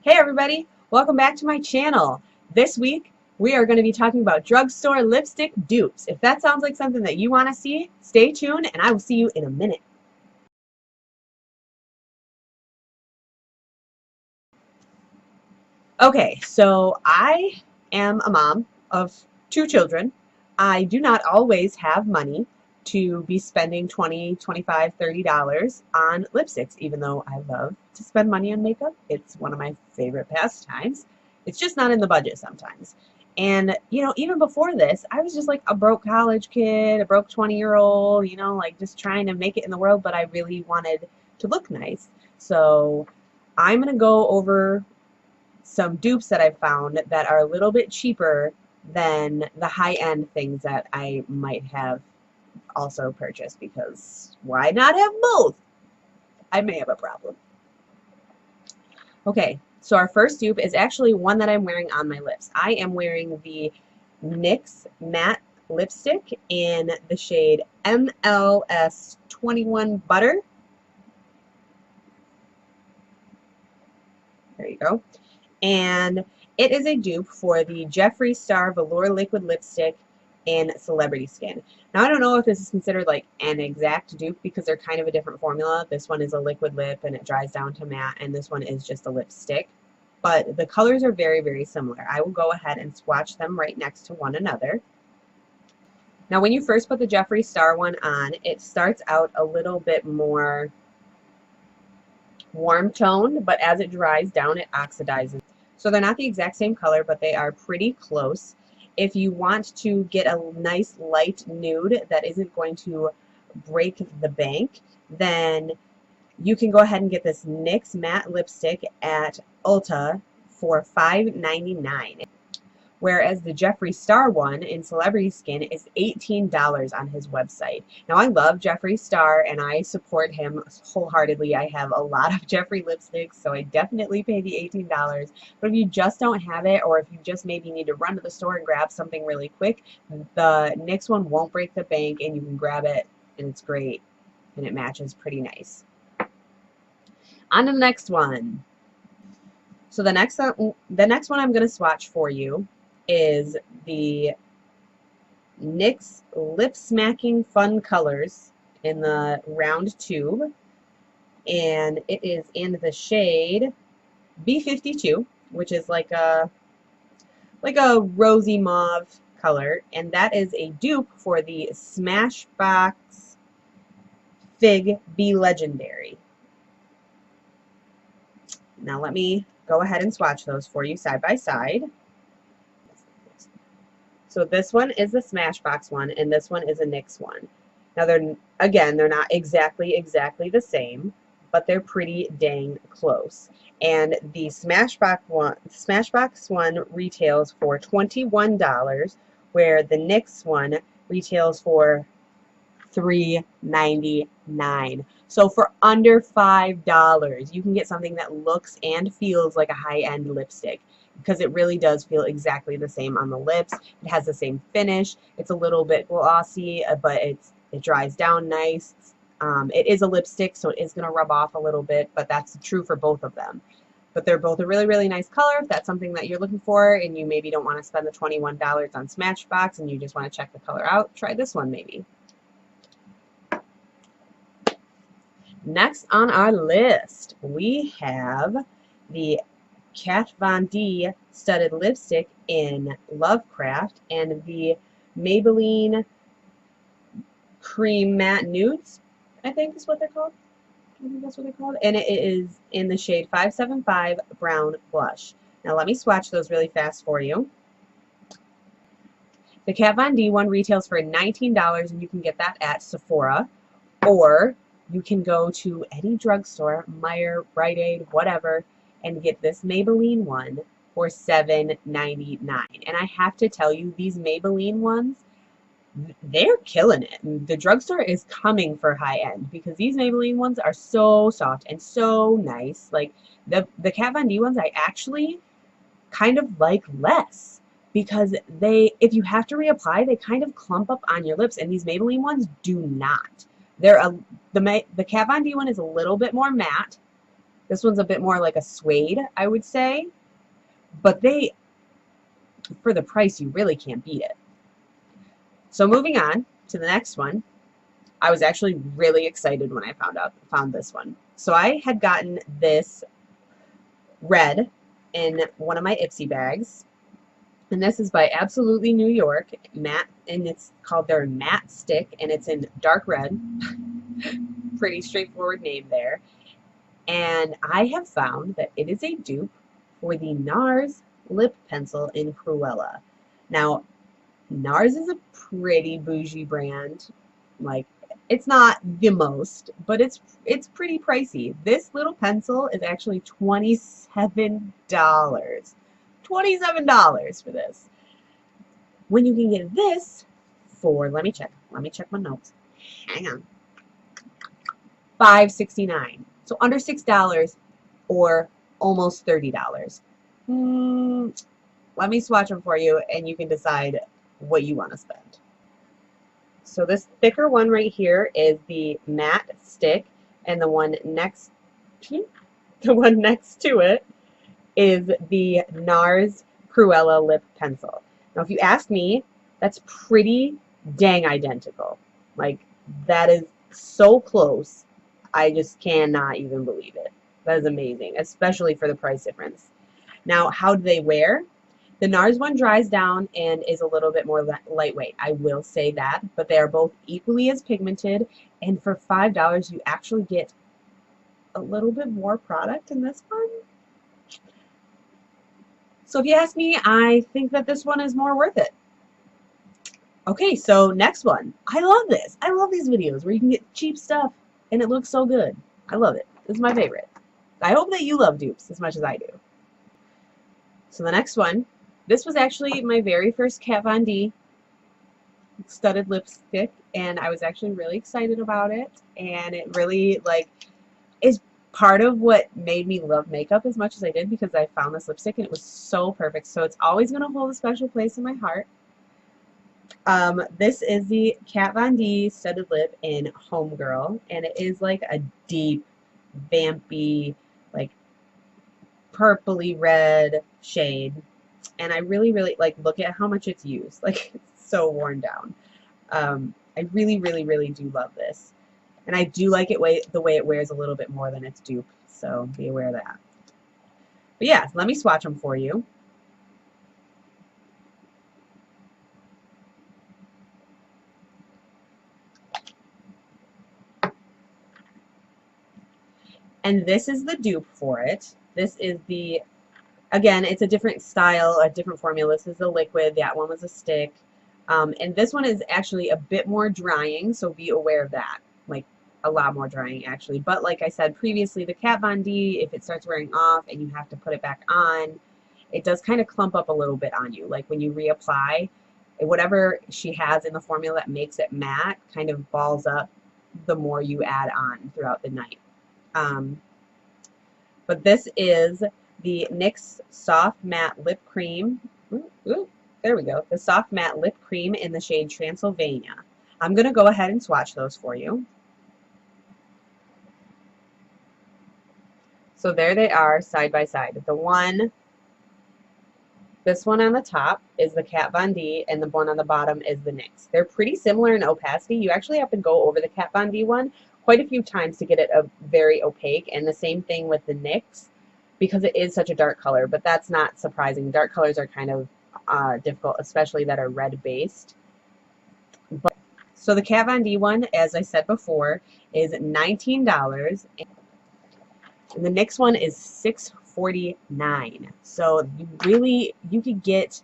Hey everybody, welcome back to my channel. This week we are going to be talking about drugstore lipstick dupes. If that sounds like something that you want to see, stay tuned and I will see you in a minute. Okay, so I am a mom of two children. I do not always have money to be spending $20, $25, $30 on lipsticks, even though I love to spend money on makeup. It's one of my favorite pastimes. It's just not in the budget sometimes. And, even before this, I was just like a broke college kid, a broke 20-year-old, like just trying to make it in the world, but I really wanted to look nice. So I'm going to go over some dupes that I found that are a little bit cheaper than the high-end things that I might have also purchased, because why not have both? I may have a problem. Okay, so our first dupe is actually one that I'm wearing on my lips. I am wearing the NYX Matte Lipstick in the shade MLS 21 Butter. There you go. And it is a dupe for the Jeffree Star Velour Liquid Lipstick in Celebrity Skin. Now, I don't know if this is considered like an exact dupe because they're kind of a different formula. This one is a liquid lip and it dries down to matte, and this one is just a lipstick. But the colors are very, very similar. I will go ahead and swatch them right next to one another. Now, when you first put the Jeffree Star one on, it starts out a little bit more warm toned, but as it dries down, it oxidizes. So they're not the exact same color, but they are pretty close. If you want to get a nice light nude that isn't going to break the bank, then you can go ahead and get this NYX Matte Lipstick at Ulta for $5.99. Whereas the Jeffree Star one in Celebrity Skin is $18 on his website. Now, I love Jeffree Star and I support him wholeheartedly. I have a lot of Jeffree lipsticks, so I definitely pay the $18. But if you just don't have it, or if you just maybe need to run to the store and grab something really quick, the NYX one won't break the bank and you can grab it and it's great and it matches pretty nice. On to the next one. So the next one I'm going to swatch for you is the NYX Lipsmacking Fun Colors in the round tube, and it is in the shade B52, which is like a rosy mauve color, and that is a dupe for the Smashbox Fig Be Legendary. Now let me go ahead and swatch those for you side by side. So this one is the Smashbox one, and this one is a NYX one. Now they're not exactly the same, but they're pretty dang close. And the Smashbox one retails for $21, where the NYX one retails for $3.99. So for under $5, you can get something that looks and feels like a high-end lipstick, because it really does feel exactly the same on the lips. It has the same finish. It's a little bit glossy, but it dries down nice. It is a lipstick, so it is going to rub off a little bit, but that's true for both of them. But they're both a really, really nice color. If that's something that you're looking for and you maybe don't want to spend the $21 on Smashbox and you just want to check the color out, try this one maybe. Next on our list, we have the Kat Von D Studded Lipstick in Lovecraft and the Maybelline Cream Matte Nudes, I think is what they're called. I think that's what they're called. And it is in the shade 575 Brown Blush. Now let me swatch those really fast for you. The Kat Von D one retails for $19, and you can get that at Sephora, or you can go to any drugstore, Meijer, Rite Aid, whatever, and get this Maybelline one for $7.99. And I have to tell you, these Maybelline ones, they're killing it. The drugstore is coming for high end, because these Maybelline ones are so soft and so nice. Like the Kat Von D ones, I actually kind of like less, because if you have to reapply, they kind of clump up on your lips, and these Maybelline ones do not. The Kat Von D one is a little bit more matte, This one's a bit more like a suede, I would say. But they, for the price, you really can't beat it. So moving on to the next one. I was actually really excited when I found this one. So I had gotten this red in one of my Ipsy bags. And this is by Absolutely New York Matte, and it's called their Matte Stick, and it's in dark red. Pretty straightforward name there. And I have found that it is a dupe for the NARS lip pencil in Cruella. Now, NARS is a pretty bougie brand. Like, it's not the most, but it's pretty pricey. This little pencil is actually $27. $27 for this. When you can get this for, let me check my notes. Hang on. $5.69. So under $6 or almost $30. Let me swatch them for you and you can decide what you want to spend. So this thicker one right here is the Matte Stick, and the one next to it is the NARS Cruella lip pencil. Now, if you ask me, that's pretty dang identical. Like, that is so close. I just cannot even believe it. That is amazing, especially for the price difference. Now, how do they wear? The NARS one dries down and is a little bit more lightweight. I will say that, but they are both equally as pigmented, and for $5 you actually get a little bit more product in this one. So if you ask me, I think that this one is more worth it. Okay, so next one. I love this. I love these videos where you can get cheap stuff and it looks so good. I love it. This is my favorite. I hope that you love dupes as much as I do. So the next one. This was actually my very first Kat Von D studded lipstick, and I was actually really excited about it, and it really is part of what made me love makeup as much as I did, because I found this lipstick and it was so perfect. So it's always going to hold a special place in my heart. This is the Kat Von D studded lip in Homegirl, and it is like a deep, vampy, like purpley red shade. And I really, really, look at how much it's used. Like, it's so worn down. I really, really, really do love this. And I do like it the way it wears a little bit more than its dupe. So be aware of that. But yeah, let me swatch them for you. And this is the dupe for it. This is the... Again, it's a different style, a different formula. This is a liquid. That one was a stick. And this one is actually a bit more drying, so be aware of that. Like, a lot more drying, actually. But like I said previously, the Kat Von D, if it starts wearing off and you have to put it back on, it does kind of clump up a little bit on you. Like, when you reapply, whatever she has in the formula that makes it matte kind of balls up the more you add on throughout the night. But this is the NYX Soft Matte Lip Cream. There we go. The Soft Matte Lip Cream in the shade Transylvania. I'm going to go ahead and swatch those for you. So there they are side by side. This one on the top is the Kat Von D, and the one on the bottom is the NYX. They're pretty similar in opacity. You actually have to go over the Kat Von D one quite a few times to get it very opaque, and the same thing with the NYX, because it is such a dark color, but that's not surprising. Dark colors are kind of difficult, especially that are red based. So the Kat Von D one, as I said before, is $19, and the NYX one is $6.49. So you could get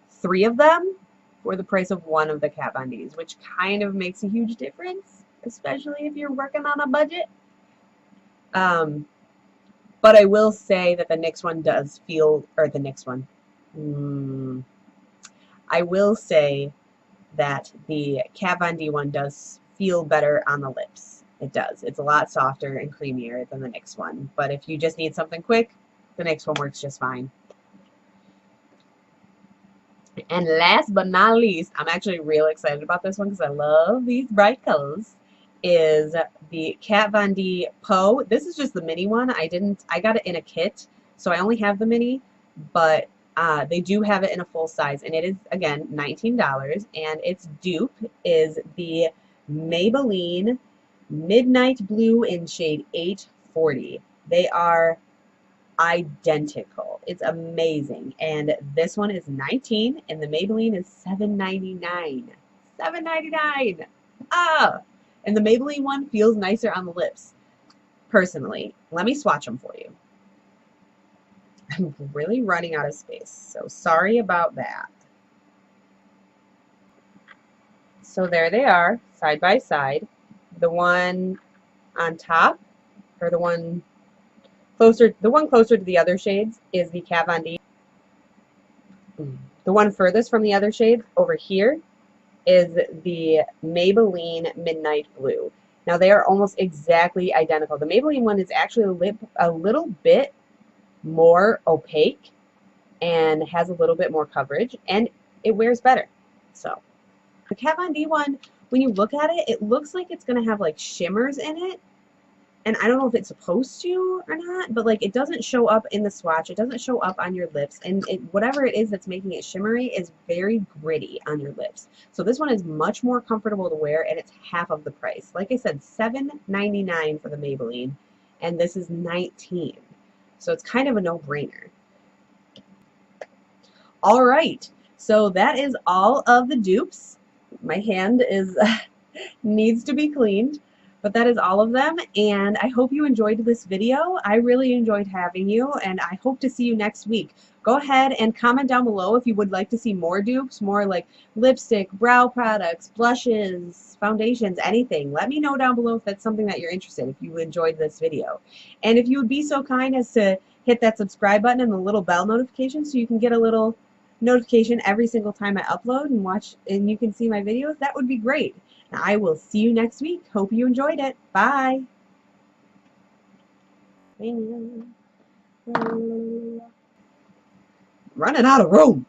3 of them for the price of one of the Kat Von Ds, which kind of makes a huge difference, especially if you're working on a budget. But I will say that the NYX one does feel, or the NYX one, I will say that the Kat Von D one does feel better on the lips. It does. It's a lot softer and creamier than the NYX one. But if you just need something quick, the NYX one works just fine. And last but not least, I'm actually real excited about this one because I love these bright colors, is the Kat Von D Poe. This is just the mini one. I got it in a kit, so I only have the mini, but they do have it in a full size, and it is, again, $19, and its dupe is the Maybelline Midnight Blue in shade 840. They are identical. It's amazing. And this one is 19 and the Maybelline is $7.99. $7.99. Ah! And the Maybelline one feels nicer on the lips. Personally, let me swatch them for you. I'm really running out of space, so sorry about that. So there they are, side by side. The one on top, or the one closer to the other shades, is the Kat Von D. The one furthest from the other shades over here is the Maybelline Midnight Blue. Now they are almost exactly identical. The Maybelline one is actually a little bit more opaque and has a little bit more coverage, and it wears better. So the Kat Von D one, when you look at it, it looks like it's going to have like shimmers in it. And I don't know if it's supposed to or not, but like it doesn't show up in the swatch. It doesn't show up on your lips. And whatever it is that's making it shimmery is very gritty on your lips. So this one is much more comfortable to wear, and it's half of the price. Like I said, $7.99 for the Maybelline, and this is $19. So it's kind of a no-brainer. All right, so that is all of the dupes. My hand is needs to be cleaned. But that is all of them, and I hope you enjoyed this video. I really enjoyed having you, and I hope to see you next week. Go ahead and comment down below if you would like to see more dupes, more like lipstick, brow products, blushes, foundations, anything. Let me know down below if that's something that you're interested in, if you enjoyed this video. And if you would be so kind as to hit that subscribe button and the little bell notification so you can get a little notification every single time I upload and watch, and you can see my videos, that would be great. I will see you next week. Hope you enjoyed it. Bye. Running out of room.